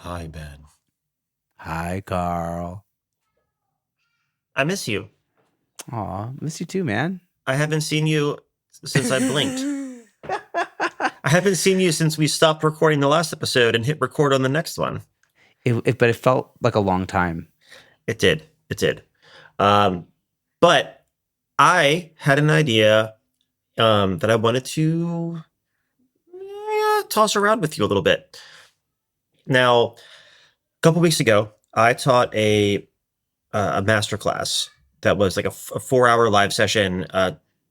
Hi, Ben. Hi, Carl. I miss you. Aw, miss you too, man. I haven't seen you since I blinked. it, I haven't seen you since we stopped recording the last episode and hit record on the next one. but it felt like a long time. It did. It did. Um, but I had an idea that I wanted to toss around with you a little bit. Now, a couple weeks ago, I taught a master class that was like a 4 hour live session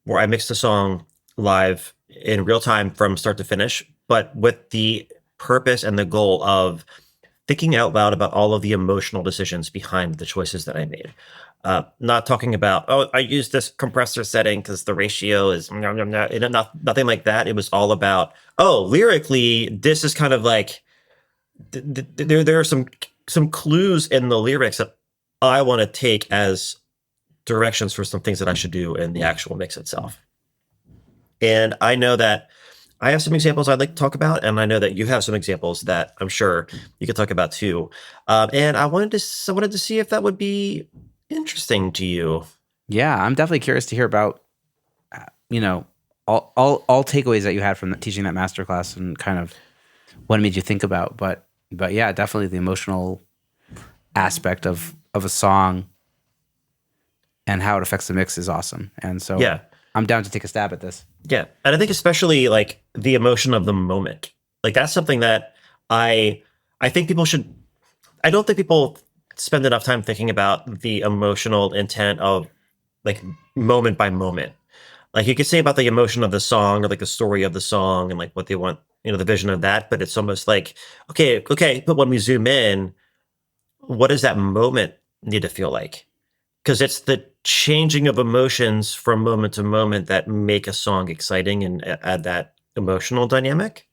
where I mixed the song live in real time from start to finish, but with the purpose and the goal of thinking out loud about all of the emotional decisions behind the choices that I made. Not talking about, oh, I used this compressor setting because the ratio is nothing like that. It was all about, oh, lyrically, this is kind of like there are some clues in the lyrics that I want to take as directions for some things that I should do in the actual mix itself. And I know that I have some examples I'd like to talk about, and I know that you have some examples that I'm sure you could talk about too. And I wanted to see if that would be interesting to you. Yeah, I'm definitely curious to hear about, uh, you know, all takeaways that you had from teaching that masterclass and kind of what it made you think about. But yeah, definitely the emotional aspect of a song and how it affects the mix is awesome. And so Yeah, I'm down to take a stab at this. yeah, and I think especially like the emotion of the moment, like that's something that I I think people should. I don't think people spend enough time thinking about the emotional intent of like moment by moment. Like you could say about the emotion of the song or like the story of the song and like what they want, the vision of that, but it's almost like, okay, but when we zoom in, what does that moment need to feel like? Because it's the changing of emotions from moment to moment that make a song exciting and add that emotional dynamic.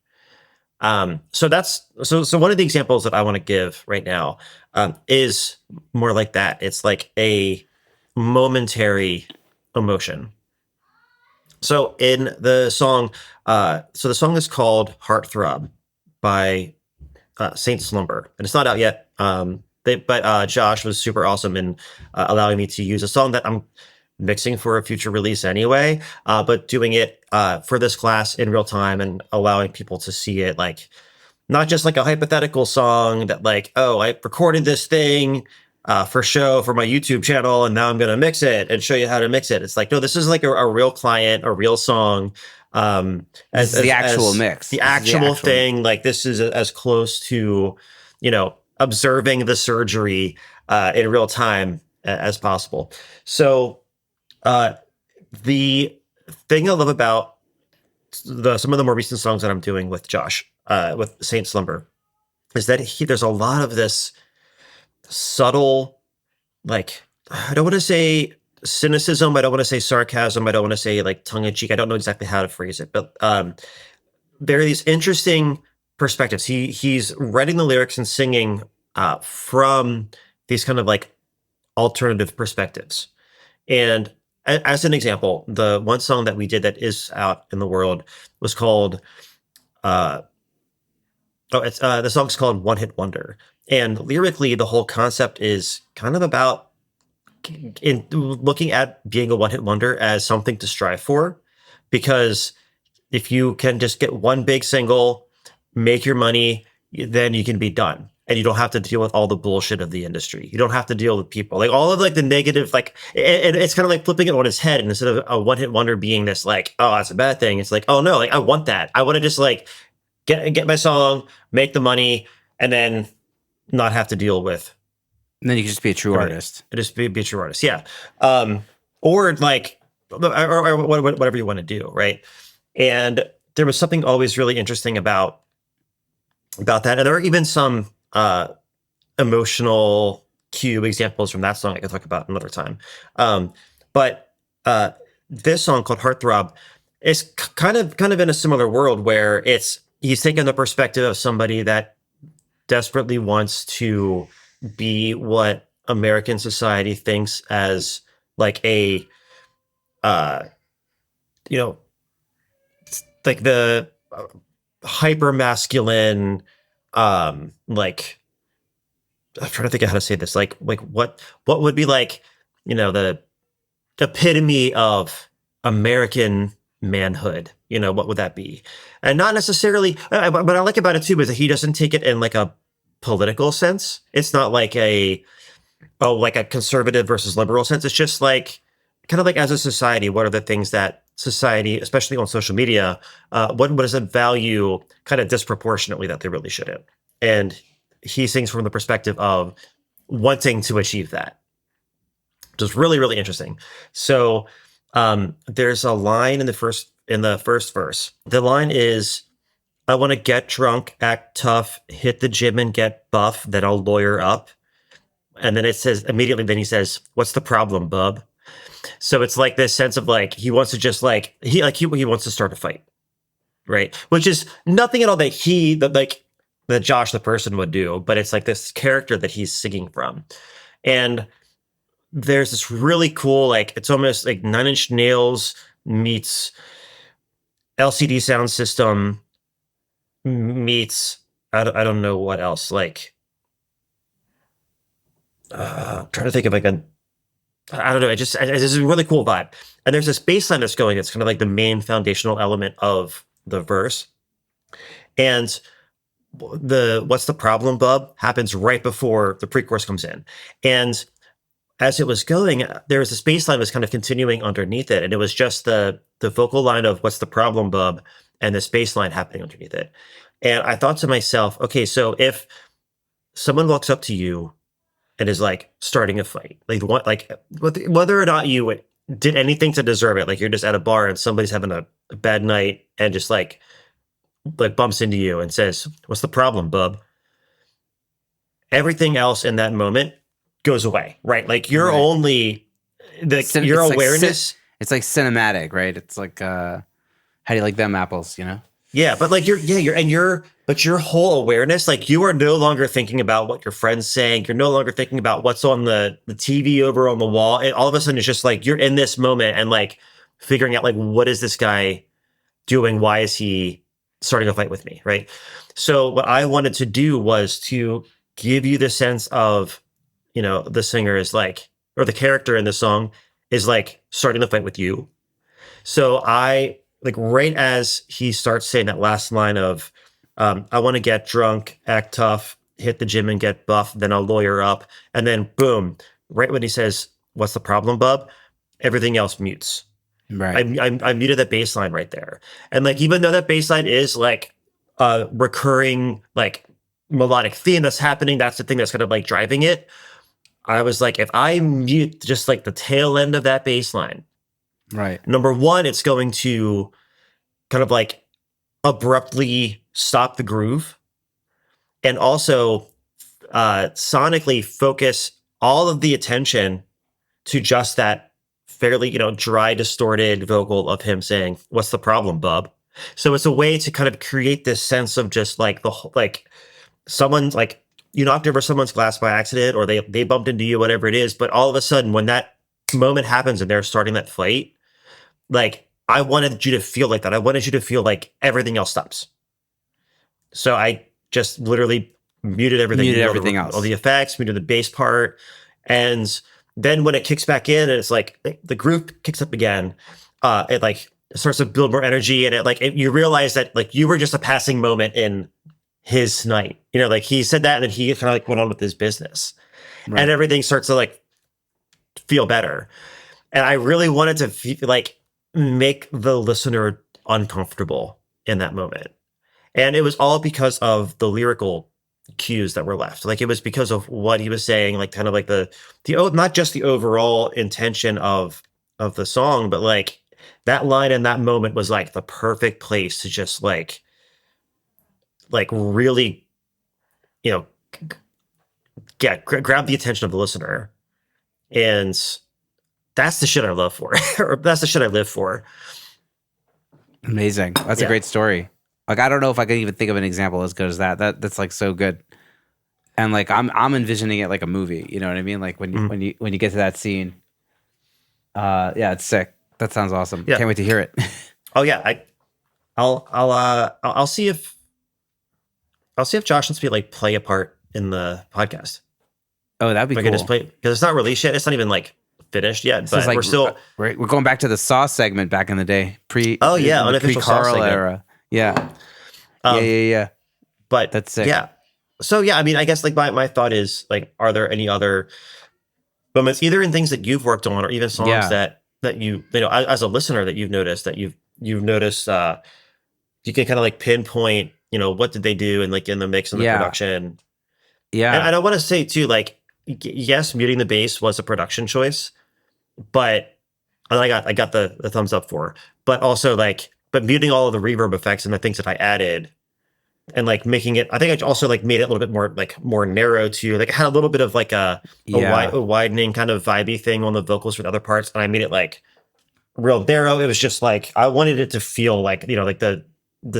So one of the examples that I want to give right now is more like that. It's like a momentary emotion. So in the song, so the song is called "Heartthrob" by Saint Slumber, and it's not out yet. But Josh was super awesome in allowing me to use a song that I'm mixing for a future release anyway, but doing it for this class in real time and allowing people to see it like not just like a hypothetical song that like, oh, I recorded this thing for show for my YouTube channel and now I'm gonna mix it and show you how to mix it. It's like, no, this is like a real client, a real song. This is the actual As mix. the This is the actual actual thing, like this is as close to, observing the surgery in real time as possible. So uh, the thing I love about some of the more recent songs that I'm doing with Josh, with Saint Slumber, is that there's a lot of this subtle, like, I don't want to say cynicism, I don't want to say sarcasm, I don't want to say like tongue in cheek. I don't know exactly how to phrase it, but there are these interesting perspectives. He's writing the lyrics and singing from these kind of like alternative perspectives. And as an example, the one song that we did that is out in the world was called uh, it's the song's called One Hit Wonder. And lyrically, the whole concept is kind of about in looking at being a one hit wonder as something to strive for. Because if you can just get one big single, make your money, then you can be done. And you don't have to deal with all the bullshit of the industry. You don't have to deal with people like all of like the negative, like it's kind of like flipping it on its head. And instead of a one hit wonder being this like, oh, that's a bad thing. It's like, oh no, like I want that. I want to just like get my song, make the money, and then not have to deal with and then you can just be a true everything. artist. Just be a true artist, yeah. Or like, or whatever you want to do, right? And there was something always really interesting about that, and there are even some emotional cue examples from that song I could talk about another time. But uh, this song called "Heartthrob" is kind of in a similar world where it's he's taking the perspective of somebody that desperately wants to be what American society thinks as like a uh you know like the hyper masculine like I'm trying to think of how to say this. Like what would be like, the epitome of American manhood? What would that be? And not necessarily, but what I like about it too is that he doesn't take it in like a political sense. It's not like like a conservative versus liberal sense. It's just like kind of like as a society, what are the things that society, especially on social media, what does it value kind of disproportionately that they really shouldn't? And he sings from the perspective of wanting to achieve that, which is really, really interesting. So there's a line in the first verse. The line is, "I want to get drunk, act tough, hit the gym and get buff, then I'll lawyer up." And then it says immediately, then he says, "What's the problem, bub?" So it's like this sense of like he wants to just he wants to start a fight, right? Which is nothing at all that Josh the person would do, but it's like this character that he's singing from. And there's this really cool, like it's almost like Nine Inch Nails meets LCD Sound System meets I don't know what else. Like trying to think of like a I don't know. It's just a really cool vibe. And there's this bass line that's going. It's kind of like the main foundational element of the verse. And the "What's the problem, bub?" happens right before the pre-chorus comes in. And as it was going, there was this bass line that was kind of continuing underneath it. And it was just the vocal line of "What's the problem, bub?" and this bass line happening underneath it. And I thought to myself, okay, so if someone walks up to you and is like starting a fight, whether or not you did anything to deserve it, like you're just at a bar and somebody's having a bad night and just like bumps into you and says, "What's the problem, bub?" Everything else in that moment goes away, right? Like you're Right. only your It's like awareness. it's like cinematic, right? It's like how do you like them apples, you know? Yeah, but like but your whole awareness, like you are no longer thinking about what your friend's saying. You're no longer thinking about what's on the TV over on the wall. And all of a sudden it's just like you're in this moment and like figuring out like what is this guy doing? Why is he starting a fight with me? Right. So what I wanted to do was to give you the sense of, the singer is like, or the character in the song is like starting the fight with you. So I like right as he starts saying that last line of, "I want to get drunk, act tough, hit the gym and get buff, then I'll lawyer up." And then boom, right when he says, "What's the problem, bub?" everything else mutes. Right. I muted that bass line right there. And like, even though that bass line is like a recurring, like melodic theme that's happening, that's the thing that's kind of like driving it. I was like, if I mute just like the tail end of that bass line, Right. number one, it's going to kind of like abruptly stop the groove and also sonically focus all of the attention to just that fairly, dry, distorted vocal of him saying, "What's the problem, bub?" So it's a way to kind of create this sense of just like like someone's like you knocked over someone's glass by accident or they bumped into you, whatever it is. But all of a sudden, when that moment happens and they're starting that fight, like I wanted you to feel like that. I wanted you to feel like everything else stops. So I just literally muted everything, Muted everything all else. the effects, muted the bass part, and then when it kicks back in and it's like the groove kicks up again, it like starts to build more energy and you realize that like you were just a passing moment in his night. Like he said that and then he kind of like went on with his business, Right. and everything starts to like feel better. And I really wanted to like make the listener uncomfortable in that moment. And it was all because of the lyrical cues that were left. Like it was because of what he was saying, like kind of like not just the overall intention of the song, but like that line in that moment was like the perfect place to just like really, you know, grab the attention of the listener. And that's the shit I love for, or that's the shit I live for. Amazing. That's a Yeah. great story. Like I don't know if I could even think of an example as good as that. That's like so good. And like I'm envisioning it like a movie. You know what I mean? Like when you get to that scene. Yeah, it's sick. That sounds awesome. Yeah. Can't wait to hear it. Oh yeah, I'll see if Josh wants me to like play a part in the podcast. Oh, that'd be If I could just cool. play, because it's not released yet. It's not even like finished yet, This is but like we're still. we're going back to the Saw segment back in the day, Oh yeah, in the pre unofficial sauce Carl segment. era. Yeah, yeah, Um, yeah, yeah. but That's sick. yeah. So yeah, I mean, I guess like my thought is like, are there any other moments, either in things that you've worked on, or even songs Yeah, that you know, as a listener, that you've noticed, you've noticed, you can kind of like pinpoint, you know, what did they do, and like in the mix and the yeah, production. And yeah, I don't want to say too, like, yes, muting the bass was a production choice, but and I got the thumbs up for, but also like, but muting all of the reverb effects and the things that I added, and like making it, I think I also like made it a little bit more like more narrow too. Like it had a little bit of like yeah, a widening kind of vibey thing on the vocals for the other parts, and I made it like real narrow. It was just like I wanted it to feel like, you know, like the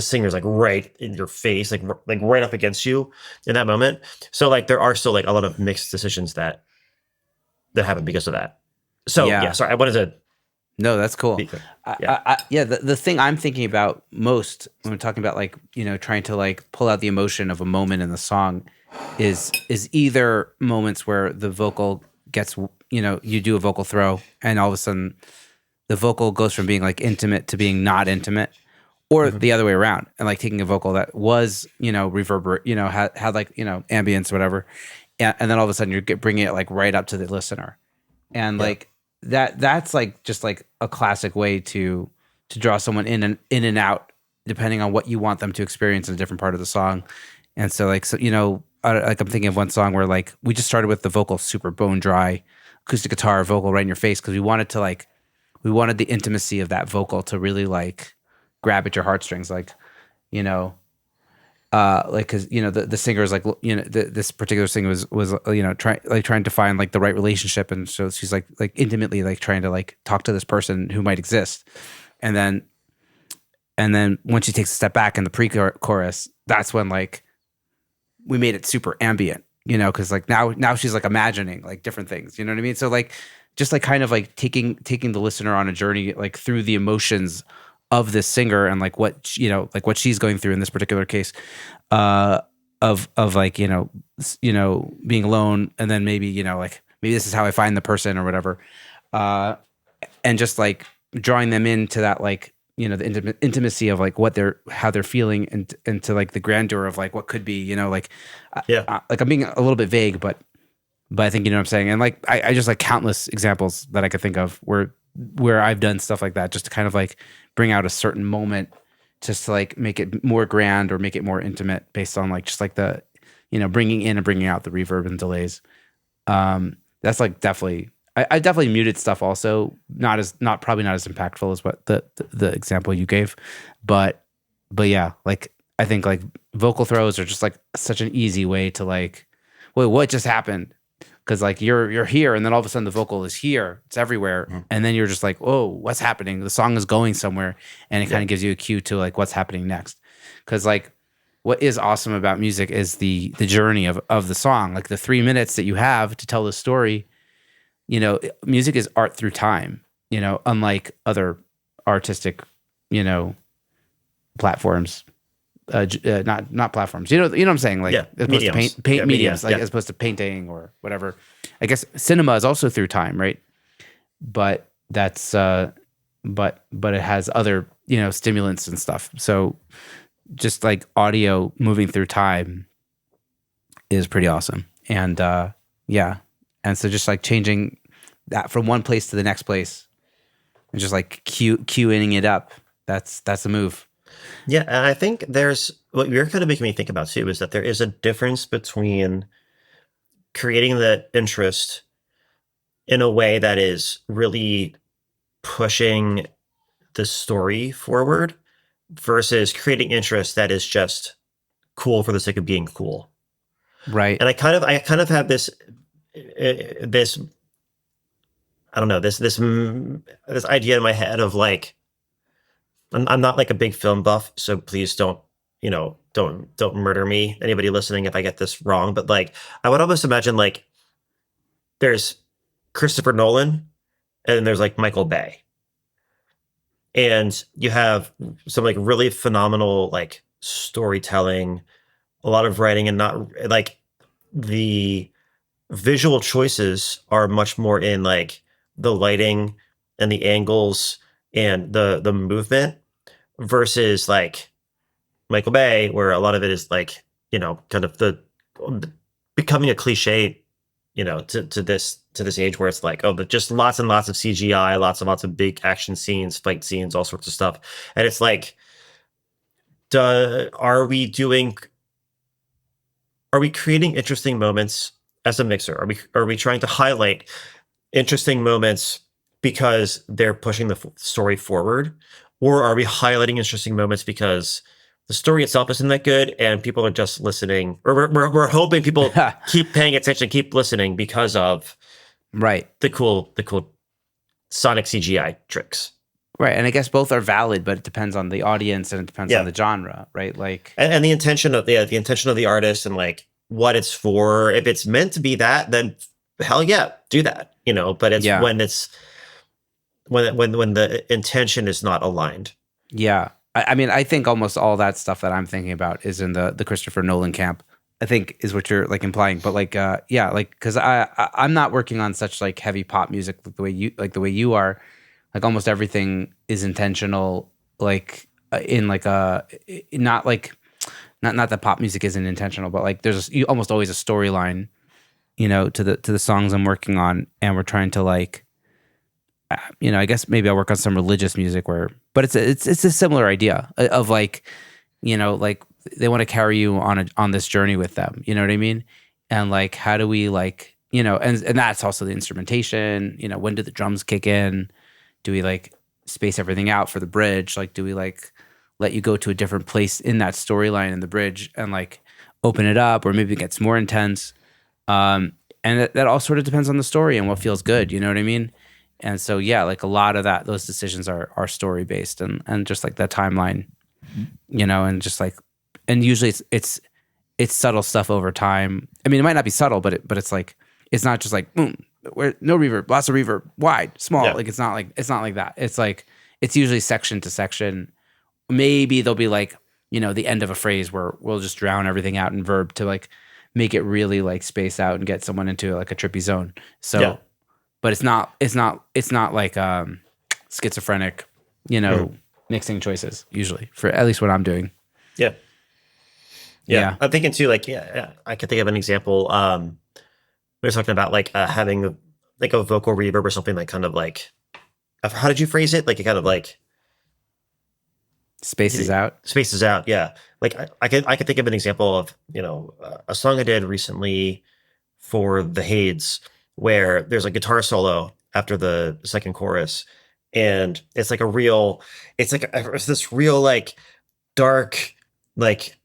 singer's like right in your face, like right up against you in that moment. So like there are still like a lot of mixed decisions that happen because of that. So yeah, yeah. sorry, I wanted to No, that's cool. be clear. Yeah. Yeah, the thing I'm thinking about most when we're talking about like, you know, trying to like pull out the emotion of a moment in the song is either moments where the vocal gets, you know, you do a vocal throw and all of a sudden the vocal goes from being like intimate to being not intimate, or Mhm. the other way around, and like taking a vocal that was, you know, reverberate, you know, had like, you know, ambience, whatever, and then all of a sudden you're bringing it like right up to the listener, and Yeah. like that's like just like a classic way to draw someone in and out depending on what you want them to experience in a different part of the song. And so like, so, you know, like I'm thinking of one song where like we just started with the vocal super bone dry acoustic guitar vocal right in your face because we wanted to like we wanted the intimacy of that vocal to really like grab at your heartstrings, like, you know, like, cause you know, the singer is like, you know, this particular singer was, you know, trying to find like the right relationship. And so she's like intimately, like trying to like talk to this person who might exist. And then, when she takes a step back in the pre-chorus, that's when like we made it super ambient, you know, because like now she's like imagining like different things, you know what I mean? So like just like kind of like taking the listener on a journey like through the emotions of this singer and like what you know, like what she's going through in this particular case, uh, of like, you know, being alone, and then maybe, you know, like maybe this is how I find the person or whatever, uh, and just like drawing them into that, like, you know, the intimacy of like how they're feeling, and to like the grandeur of like what could be, you know, Yeah. like I'm being a little bit vague, but I think you know what I'm saying. And like I just like countless examples that I could think of where I've done stuff like that just to kind of like bring out a certain moment, just to like make it more grand or make it more intimate based on like just like the, you know, bringing in and bringing out the reverb and delays. That's like definitely, I definitely muted stuff also, not probably not as impactful as what the example you gave, but yeah, like I think like vocal throws are just like such an easy way to like, wait, what just happened? Because like you're here, and then all of a sudden the vocal is here, it's everywhere, Mhm. and then you're just like, oh, what's happening? The song is going somewhere, and it kind Yeah. of gives you a cue to like what's happening next. Because like what is awesome about music is the journey of the song, like the 3 minutes that you have to tell the story. You know, music is art through time. You know, unlike other artistic, you know, platforms, not platforms. You know what I'm saying? Like Yeah. as opposed to Mediums. paint Yeah. Media. mediums, like Yeah. as opposed to painting or whatever. I guess cinema is also through time, right? But that's but it has other, you know, stimulants and stuff. So just like audio moving through time is pretty awesome. And yeah, and so just like changing that from one place to the next place and just like queuing it up. That's a move. Yeah. And I think there's what you're kind of making me think about too is that there is a difference between creating the interest in a way that is really pushing the story forward versus creating interest that is just cool for the sake of being cool. Right. And I kind of have this I don't know, this idea in my head of like, I'm not like a big film buff, so please don't, you know, don't murder me, anybody listening, if I get this wrong. But like, I would almost imagine like there's Christopher Nolan and then there's like Michael Bay, and you have some like really phenomenal like storytelling, a lot of writing, and not like the visual choices are much more in like the lighting and the angles and the movement versus like Michael Bay, where a lot of it is like, kind of the becoming a cliche, to this age where it's like, oh, but just lots and lots of CGI, lots of big action scenes, fight scenes, all sorts of stuff. And it's like, are we doing are we creating interesting moments as a mixer? Are we trying to highlight interesting moments because they're pushing the story forward, or are we highlighting interesting moments because the story itself isn't that good and people are just listening, or we're hoping people keep paying attention, keep listening because of Right. the cool sonic CGI tricks. Right. And I guess both are valid, but it depends on the audience and it depends Yeah. on the genre, right? Like, And the intention of the intention of the artist and like what it's for. If it's meant to be that, then hell yeah, do that. But it's Yeah. when it's when the intention is not aligned. yeah. I mean, I think almost all that stuff that I'm thinking about is in the Christopher Nolan camp, I think is what you're like implying. But like, yeah, like, because I'm not working on such like heavy pop music the way you are. Like almost everything is intentional, like in like a not like not that pop music isn't intentional, but like there's almost always a storyline, to the songs I'm working on, and we're trying to like, I guess maybe I work on some religious music but it's a similar idea of like, like they want to carry you on this journey with them, you know what I mean? And like, how do we like, and that's also the instrumentation, when do the drums kick in? Do we like space everything out for the bridge? Like, do we like let you go to a different place in that storyline in the bridge and like open it up, or maybe it gets more intense? And that all sort of depends on the story and what feels good. You know what I mean? And so, yeah, like a lot of those decisions are story based and just like that timeline, and just like, and usually it's subtle stuff over time. I mean, it might not be subtle, but it's like, it's not just like, boom, where no reverb, lots of reverb, wide, small. Yeah. Like it's not like that. It's like, it's usually section to section. Maybe there'll be like, the end of a phrase where we'll just drown everything out in verb to like make it really like space out and get someone into like a trippy zone. So, Yeah. but it's not like schizophrenic, mixing choices usually, for at least what I'm doing. Yeah. Yeah. I'm thinking too, like, I could think of an example. We were talking about like having like a vocal reverb or something, like kind of like, how did you phrase it? Like it kind of like Spaces out. spaces out. Yeah. Like I could think of an example of, a song I did recently for the Hades where there's a guitar solo after the second chorus. And it's like it's this real like dark, like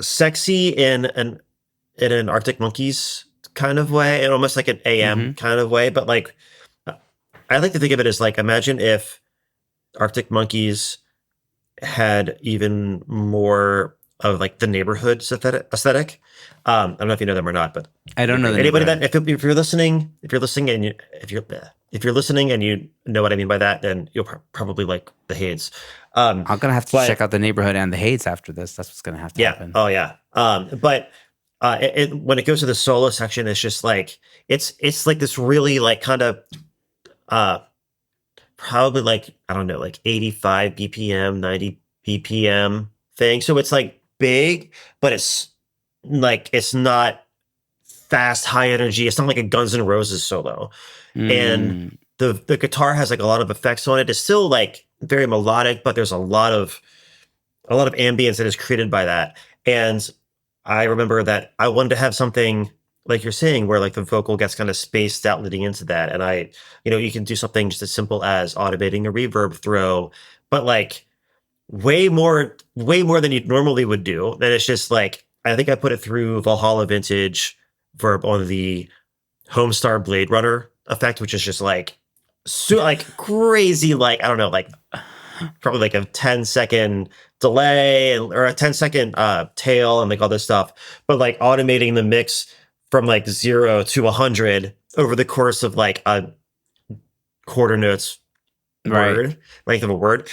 sexy in an Arctic Monkeys kind of way, and almost like an AM kind of way. But like, I like to think of it as like, imagine if Arctic Monkeys had even more of like the neighborhood aesthetic. I don't know if you know them or not, but I don't know anybody neighborhood. that if you're listening, if you're listening and you know what I mean by that, then you'll probably like the Hades. I'm gonna have to but- check out the neighborhood and the Hades after this. That's what's gonna have to Yeah. happen. Oh yeah. But when it goes to the solo section, it's just like it's like this really like kind of probably like, I don't know, like 85 BPM, 90 BPM thing. So it's like big, but it's like it's not fast, high energy. It's not like a Guns N' Roses solo. And the guitar has like a lot of effects on it. It's still like very melodic, but there's a lot of ambience that is created by that. And I remember that I wanted to have something like you're saying, where like the vocal gets kind of spaced out leading into that. And you can do something just as simple as automating a reverb throw, but like way more than you normally would do. Then it's just like, I think I put it through Valhalla Vintage verb on the Homestar Blade Runner effect, which is just like, like crazy, like, I don't know, like probably like a 10-second delay or a 10-second tail and like all this stuff, but like automating the mix from like 0 to 100 over the course of like a quarter notes word, length of a word.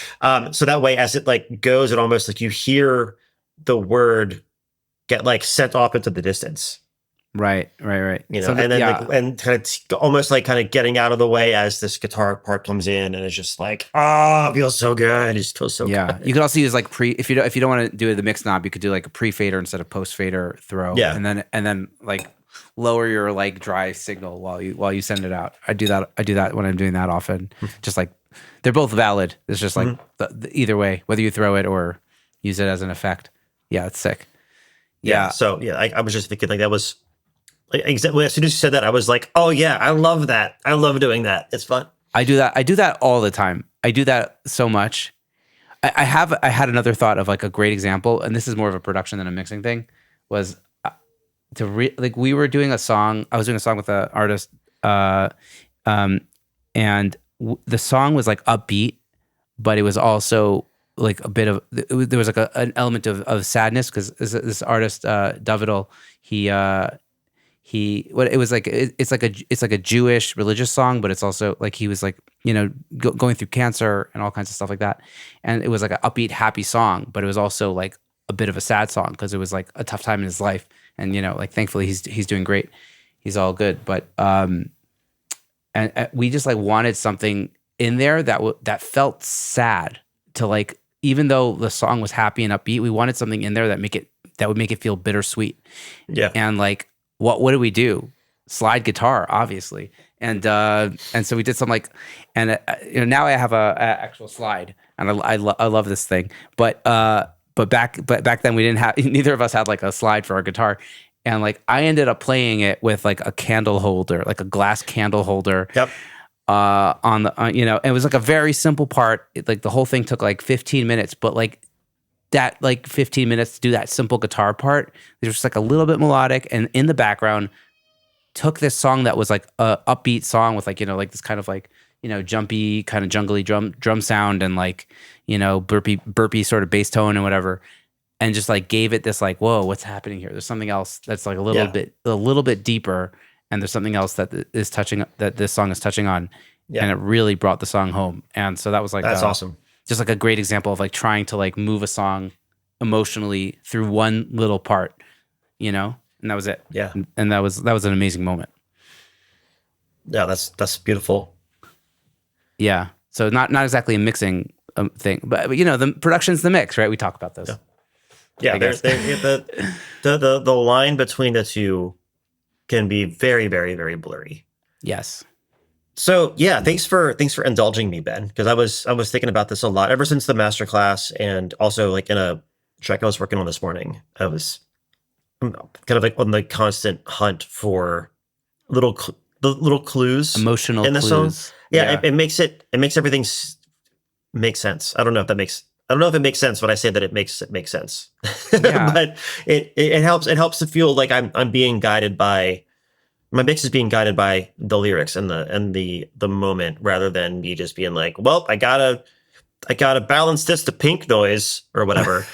So that way, as it like goes, it almost like you hear the word get like sent off into the distance. Right. You know, So and then yeah, like, and kind of almost like kind of getting out of the way as this guitar part comes in, and it's just like, oh, it feels so good. It just feels so yeah. You good. could also use like if you don't want to do the mix knob, you could do like a pre fader instead of post fader throw, Yeah. and then like lower your like dry signal while you send it out. I do that when I'm doing that often. Just like they're both valid. It's just like either way, whether you throw it or use it as an effect. Yeah, it's sick. Yeah. Yeah, So yeah, I was just thinking like that was like, exactly as soon as you said that, I was like, oh yeah, I love that. I love doing that. It's fun. I do that. I do that all the time. I do that so much. I had another thought of like a great example, and this is more of a production than a mixing thing. Was like we were doing a song. I was doing a song with an artist, um, and the song was like upbeat, but it was also like a bit of there was like an element of sadness because this artist Davidal, he what it was like it's like a Jewish religious song, but it's also like he was like going through cancer and all kinds of stuff like that, and it was like an upbeat happy song, but it was also like a bit of a sad song because it was like a tough time in his life, and like thankfully he's doing great, he's all good, but and we just like wanted something in there that felt sad to like, even though the song was happy and upbeat, we wanted something in there that would make it feel bittersweet. Yeah. And like, what do we do? Slide guitar, obviously. And so we did some like, and now I have a actual slide, and I love this thing. But back then we didn't have, neither of us had like a slide for our guitar. And like I ended up playing it with like a candle holder, like a glass candle holder. Yep. On the it was like a very simple part. Like the whole thing took like 15 minutes, but like that like 15 minutes to do that simple guitar part, there's just like a little bit melodic, and in the background took this song that was like a upbeat song with like like this kind of like jumpy kind of jungly drum sound and like burpy sort of bass tone and whatever, and just like gave it this like, whoa, what's happening here? There's something else that's like a little bit deeper, and there's something else that this song is touching on, and it really brought the song home. And so that was like That's awesome. Just like a great example of like trying to like move a song emotionally through one little part, and that was it. Yeah. And that was an amazing moment. Yeah, that's beautiful. Yeah. So not exactly a mixing thing, but the production's the mix, right? We talk about those. Yeah, there's the line between the two can be very, very, very blurry. Yes. So yeah, thanks for indulging me, Ben, because I was thinking about this a lot ever since the masterclass, and also like in a track I was working on this morning. I'm kind of like on the constant hunt for the little clues, emotional in the clues. song. Yeah, it makes everything make sense. I don't know if it makes sense when I say that it makes sense. Yeah. But it helps to feel like I'm being guided by. My mix is being guided by the lyrics and the moment, rather than me just being like, well, I gotta balance this to pink noise or whatever.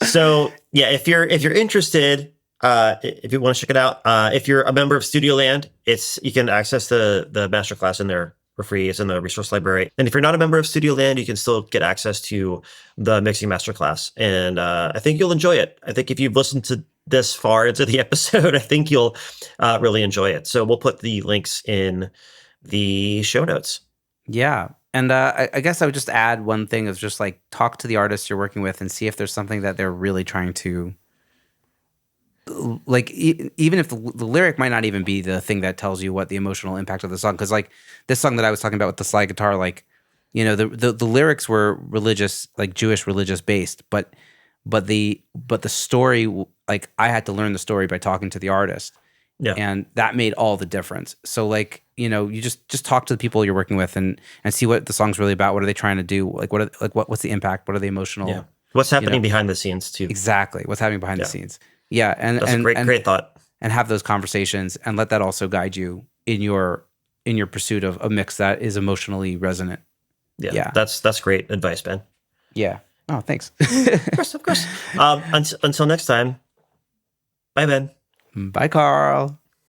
So yeah, if you're interested, if you want to check it out, if you're a member of Studio Land, you can access the masterclass in there for free. It's in the resource library. And if you're not a member of Studio Land, you can still get access to the mixing masterclass. And I think you'll enjoy it. I think if you've listened to this far into the episode, I think you'll really enjoy it. So we'll put the links in the show notes. Yeah. And I guess I would just add one thing is just like talk to the artists you're working with and see if there's something that they're really trying to like, even if the lyric might not even be the thing that tells you what the emotional impact of the song. Cause like this song that I was talking about with the slide guitar, like, the lyrics were religious, like Jewish religious based, but the story, like I had to learn the story by talking to the artist. Yeah. And that made all the difference. So like, you just talk to the people you're working with and see what the song's really about. What are they trying to do? Like what's the impact? What are the emotional? Yeah. What's happening behind the scenes too? Exactly. What's happening behind the scenes. Yeah. And that's a great thought. And have those conversations and let that also guide you in your pursuit of a mix that is emotionally resonant. Yeah. That's great advice, Ben. Yeah. Oh, thanks. Of course. Until next time. Bye, Ben. Bye, Carl.